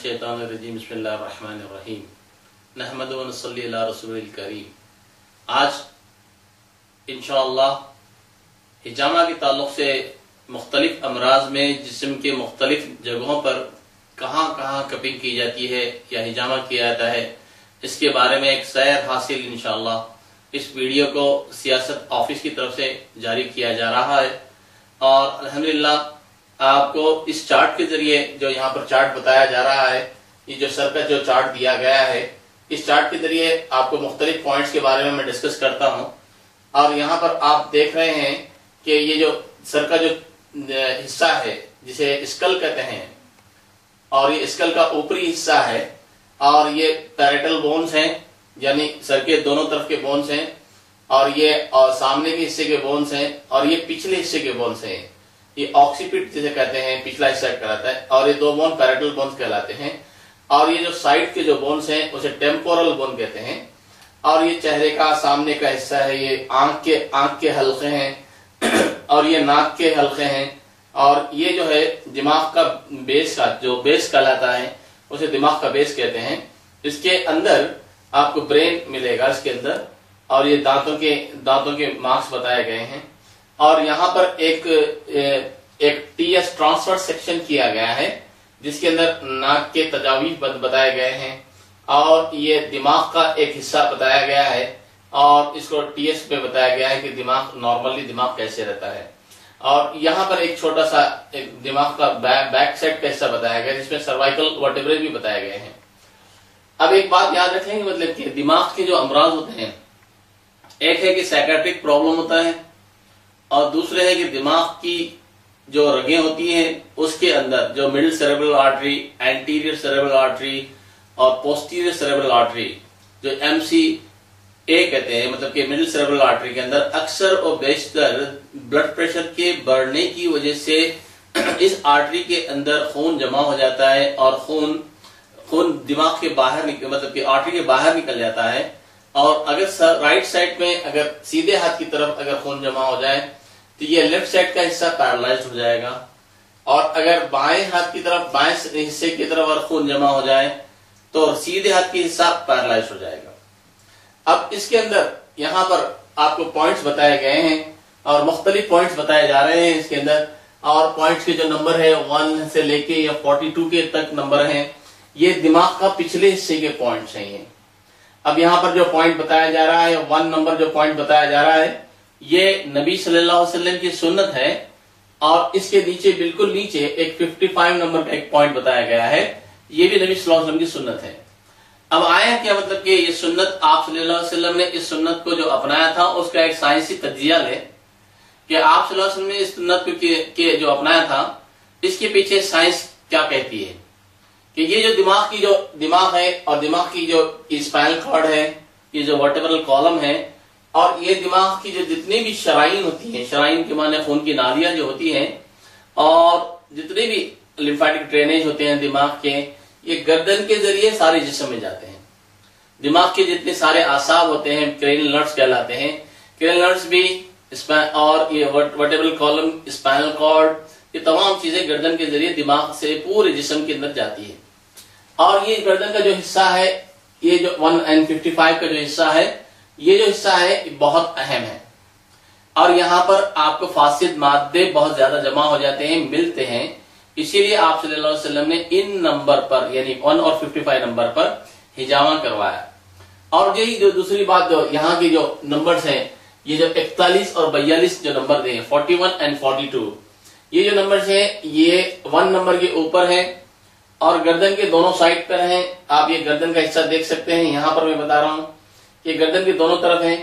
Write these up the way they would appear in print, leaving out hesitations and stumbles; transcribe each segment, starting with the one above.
मिनश्शैतानिर्रजीम बिस्मिल्लाहिर्रहमानिर्रहीम नहमदु व नसल्ली अला रसूलिल करीम। आज इंशाअल्लाह हिजामा के ताल्लुक से मुख्तलिफ अमराज में जिस्म के मुख्तलिफ जगहों पर कहाँ कहाँ कपिंग की जाती है या हिजामा किया जाता है, इसके बारे में एक सैर हासिल इंशाअल्लाह इस वीडियो को सियासत ऑफिस की तरफ से जारी किया जा रहा है। और अल्हम्दुलिल्लाह आपको इस चार्ट के जरिए जो यहाँ पर चार्ट बताया जा रहा है, ये जो सर का जो चार्ट दिया गया है, इस चार्ट के जरिए आपको मुख्तलिफ पॉइंट्स के बारे में मैं डिस्कस करता हूँ। और यहाँ पर आप देख रहे हैं कि ये जो सर का जो हिस्सा है जिसे स्कल कहते हैं, और ये स्कल का ऊपरी हिस्सा है, और ये पैरेटल बोन्स हैं यानी सर के दोनों तरफ के बोन्स हैं, और ये सामने के हिस्से के बोन्स हैं, और ये पिछले हिस्से के बोन्स हैं। ये ऑक्सीपिट जिसे कहते हैं पिछला हिस्सा कहलाता है, और ये दो बोन पैरेटल बोन्स कहलाते हैं। और ये जो साइड के जो बोन्स हैं उसे टेम्पोरल बोन कहते हैं। और ये चेहरे का सामने का हिस्सा है, ये आंख के हल्के हैं और ये नाक के हल्के हैं। और ये जो है दिमाग का बेस का जो बेस कहलाता है उसे दिमाग का बेस कहते हैं। इसके अंदर आपको ब्रेन मिलेगा इसके अंदर, और ये दांतों के मार्क्स बताए गए हैं। और यहाँ पर एक टीएस ट्रांसफर सेक्शन किया गया है जिसके अंदर नाक के तजावीज बताए गए हैं, और ये दिमाग का एक हिस्सा बताया गया है, और इसको टीएस पे बताया गया है कि नॉर्मली दिमाग कैसे रहता है। और यहाँ पर एक छोटा सा एक दिमाग का बैक साइड का हिस्सा बताया गया है जिसमें सर्वाइकल वर्टेब्रे भी बताए गए हैं। अब एक बात याद रखेंगे, मतलब कि दिमाग के जो अमराज होते हैं, एक है कि साइकेट्रिक प्रॉब्लम होता है, और दूसरे है कि दिमाग की जो रगें होती हैं उसके अंदर जो middle cerebral artery, anterior cerebral artery और पोस्टीरियर सेरेब्रल आर्टरी जो MCA कहते हैं, मतलब कि मिडिल सेरेब्रल आर्टरी के अंदर अक्सर और बेशतर ब्लड प्रेशर के बढ़ने की वजह से इस आर्टरी के अंदर खून जमा हो जाता है, और खून दिमाग के बाहर मतलब कि आर्टरी के बाहर निकल जाता है। और अगर राइट साइड में अगर सीधे हाथ की तरफ अगर खून जमा हो जाए तो ये लेफ्ट साइड का हिस्सा पैरालाइज हो जाएगा, और अगर बाएं हाथ की तरफ बाएं हिस्से की तरफ अगर खून जमा हो जाए तो सीधे हाथ की हिस्सा पैरालाइज हो जाएगा। अब इसके अंदर यहाँ पर आपको पॉइंट्स बताए गए हैं, और मुख्तलिफ पॉइंट्स बताए जा रहे हैं इसके अंदर, और पॉइंट्स के जो नंबर है 1 से लेके या 42 के तक नंबर हैं, ये दिमाग का पिछले हिस्से के पॉइंट्स हैं ये। अब यहाँ पर जो पॉइंट बताया जा रहा है 1 नंबर जो पॉइंट बताया जा रहा है, ये नबी सल्लल्लाहु अलैहि वसल्लम की सुन्नत है, और इसके नीचे बिल्कुल नीचे एक 55 नंबर का एक पॉइंट बताया गया है, ये भी नबी सल्लल्लाहु अलैहि वसल्लम की सुन्नत है। अब आया क्या, मतलब कि ये सुन्नत आप सल्लल्लाहु अलैहि वसल्लम ने इस सुन्नत को जो अपनाया था उसका एक साइंसी तज्जिया ले कि आप सल्लल्लाहु अलैहि वसल्लम ने इस सुन्नत के जो अपनाया था इसके पीछे साइंस क्या कहती है कि ये जो दिमाग है और दिमाग की जो स्पाइनल कॉर्ड है, ये जो वर्टेब्रल कॉलम है, और ये दिमाग की जो जितनी भी शराइन होती हैं, शराइन के माने खून की नालियां जो होती हैं, और जितने भी लिम्फेटिक ड्रेनेज होते हैं दिमाग के, ये गर्दन के जरिए सारे जिस्म में जाते हैं। दिमाग के जितने सारे आसाब होते हैं क्रेनियल नर्व्स कहलाते हैं, क्रेनियल नर्व्स भी, और ये वर्टेब्रल कॉलम, स्पाइनल कॉर्ड, ये तमाम चीजें गर्दन के जरिए दिमाग से पूरे जिस्म के अंदर जाती है। और ये गर्दन का जो हिस्सा है, ये जो 155 का जो हिस्सा है, ये जो हिस्सा है बहुत अहम है, और यहाँ पर आपको फासिद मादे बहुत ज्यादा जमा हो जाते हैं, मिलते हैं। इसीलिए आप सल्लल्लाहु अलैहि वसल्लम ने इन नंबर पर यानी 1 और 55 नंबर पर हिजामा करवाया। और यही जो दूसरी बात, जो यहाँ की जो नंबर्स हैं, ये जो 41 और 42 जो नंबर दिए 41 एंड 42, ये जो नंबर्स हैं ये 1 नंबर के ऊपर है और गर्दन के दोनों साइड पर हैं। आप ये गर्दन का हिस्सा देख सकते हैं, यहाँ पर मैं बता रहा हूँ कि गर्दन के दोनों तरफ है।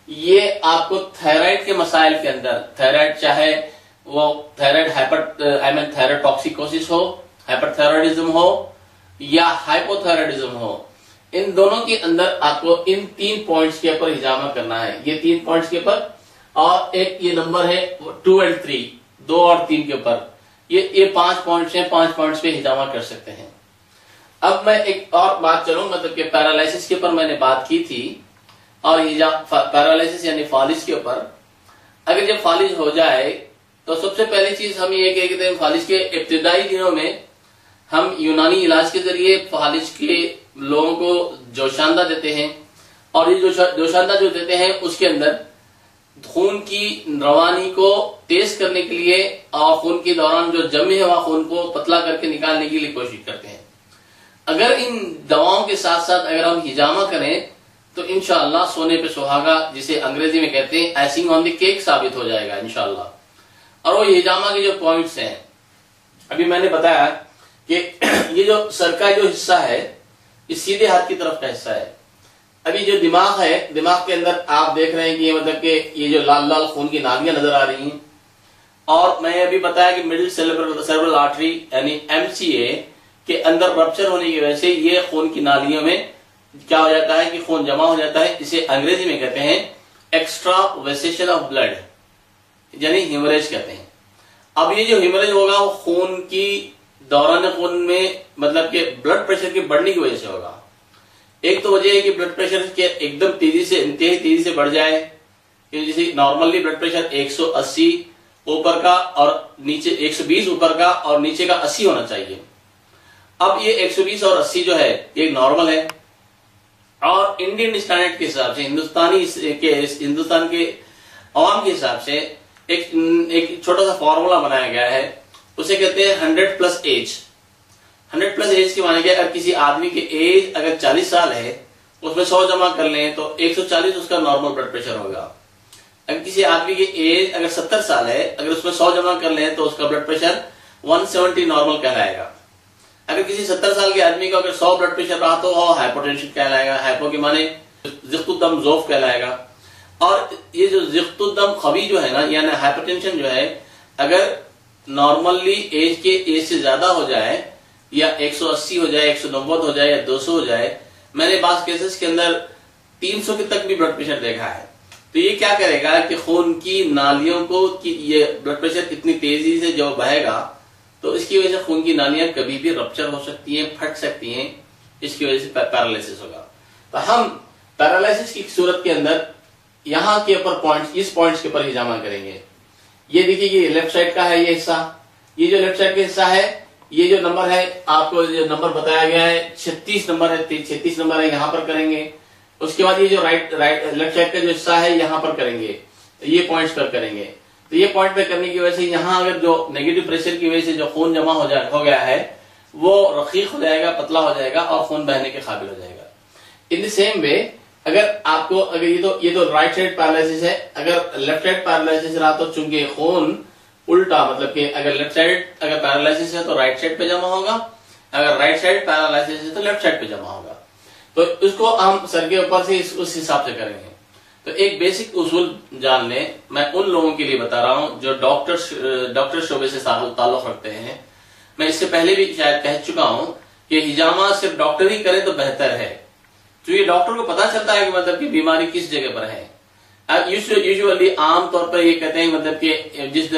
ये आपको थायराइड के मसाइल के अंदर, थायराइड चाहे वो थायराइड थायराइडटॉक्सिकोसिस हो, हाइपरथायराइडिज्म हो या हाइपोथायराइडिज्म हो, इन दोनों के अंदर आपको इन 3 पॉइंट्स के ऊपर हिजामा करना है, ये 3 पॉइंट्स के ऊपर। और एक ये नंबर है 2 और 3, 2 और 3 के ऊपर, ये 5 पॉइंट्स हैं, 5 पॉइंट्स पे हिजामा कर सकते हैं। अब मैं एक और बात चलूं, मतलब कि पैरालिसिस के ऊपर मैंने बात की थी, और पैरालिसिस यानी फालिज के ऊपर, अगर जब फालिज हो जाए तो सबसे पहली चीज हम ये कहते हैं फालिज के इब्तिदाई दिनों में हम यूनानी इलाज के जरिए फालिज के लोगों को जोशांदा देते हैं, और ये जोशांदा जो देते हैं उसके अंदर खून की रवानी को तेज करने के लिए और खून के दौरान जो जमे हुआ खून को पतला करके निकालने के लिए कोशिश करते हैं। अगर इन दवाओं के साथ साथ अगर हम हिजामा करें तो इंशाअल्लाह सोने पे सुहागा, जिसे अंग्रेजी में कहते हैं, आइसिंग ऑन द केक साबित हो जाएगा इंशाअल्लाह। और वो हिजामा के जो पॉइंट्स हैं, अभी मैंने बताया कि ये जो सर का जो हिस्सा है ये सीधे हाथ की तरफ का हिस्सा है। अभी जो दिमाग है, दिमाग के अंदर आप देख रहे हैं कि मतलब कि ये जो लाल लाल खून की नालियां नजर आ रही हैं, और मैं अभी बताया कि मिडिल सेरेब्रल आर्टरी यानी MCA के अंदर रप्चर होने की वजह से ये खून की नालियों में क्या हो जाता है कि खून जमा हो जाता है। इसे अंग्रेजी में कहते हैं एक्स्ट्रावेसेशन ऑफ ब्लड, यानी हिमरेज कहते हैं। अब ये जो हिमरेज होगा वो खून की दौरान खून में मतलब कि ब्लड प्रेशर के बढ़ने की वजह से होगा। एक तो वजह है कि ब्लड प्रेशर के एकदम तेजी से, इंतहाई तेजी से बढ़ जाए, जैसे नॉर्मली ब्लड प्रेशर 180 ऊपर का और नीचे 120 ऊपर का और नीचे का 80 होना चाहिए। अब ये 120 और 80 जो है ये नॉर्मल है, और इंडियन स्टैंडर्ड के हिसाब से, हिंदुस्तान के आवाम के हिसाब से एक छोटा सा फॉर्मूला बनाया गया है, उसे कहते हैं 100+ एज। 100+ एज की माने क्या, अगर किसी आदमी की एज अगर 40 साल है उसमें 100 जमा कर लें तो 140 उसका नॉर्मल ब्लड प्रेशर होगा। अगर किसी आदमी की एज अगर 70 साल है, अगर उसमें 100 जमा कर लें तो उसका ब्लड प्रेशर 170 नॉर्मल कहलाएगा। अगर किसी 70 साल के आदमी का अगर 100 ब्लड प्रेशर रहा तो वो हाइपोटेंशन कहलाएगा। हाइपो के माने ज़िक़्तुद्दम ज़ौफ़ कहलाएगा। और ये जो ज़िक़्तुद्दम ख़वी जो है ना, यानी हाइपोटेंशन जो है, अगर नॉर्मली एज से ज्यादा हो जाए या 180 हो जाए, 190 हो जाए या 200 हो जाए, मैंने बास केसेस के अंदर 300 के तक भी ब्लड प्रेशर देखा है। तो ये क्या करेगा कि खून की नालियों को कि ये ब्लड प्रेशर इतनी तेजी से जो बहेगा तो इसकी वजह से खून की नालियां कभी भी रप्चर हो सकती हैं, फट सकती हैं, इसकी वजह से पैरालिसिस होगा। तो हम पैरालिसिस की सूरत के अंदर यहाँ के ऊपर पॉइंट्स, इस पॉइंट्स के ऊपर हिजामा करेंगे। ये देखिए, ये लेफ्ट साइड का है ये हिस्सा, ये जो लेफ्ट साइड का हिस्सा है, ये जो नंबर है आपको जो नंबर बताया गया है 36 नंबर है, 36 नंबर है, यहाँ पर करेंगे। उसके बाद ये जो लेफ्ट साइड का जो हिस्सा है यहाँ पर करेंगे, ये पॉइंट्स पर करेंगे। तो ये पॉइंट पे करने की वजह से यहाँ अगर जो नेगेटिव प्रेशर की वजह से जो खून जमा हो गया है वो रखीक हो जाएगा, पतला हो जाएगा और खून बहने के काबिल हो जाएगा। इन द सेम वे अगर आपको अगर ये तो राइट साइड पैरालिसिस है, अगर लेफ्ट साइड पैरालिसिस रहा तो चूंकि खून उल्टा, मतलब कि अगर लेफ्ट साइड अगर पैरालिसिस है तो राइट साइड पे जमा होगा, अगर राइट साइड पैरालिसिस है तो लेफ्ट साइड पे जमा होगा। तो इसको हम सर के ऊपर से उस हिसाब से करेंगे। तो एक बेसिक उसूल जान लें, मैं उन लोगों के लिए बता रहा हूं जो डॉक्टर शोबे से ताल्लुक रखते हैं। मैं इससे पहले भी शायद कह चुका हूं कि हिजामा सिर्फ डॉक्टर ही करे तो बेहतर है, क्योंकि डॉक्टर को पता चलता है कि मतलब कि बीमारी किस जगह पर है। यूजुअली आम तौर पर ये कहते हैं मतलब कि जिस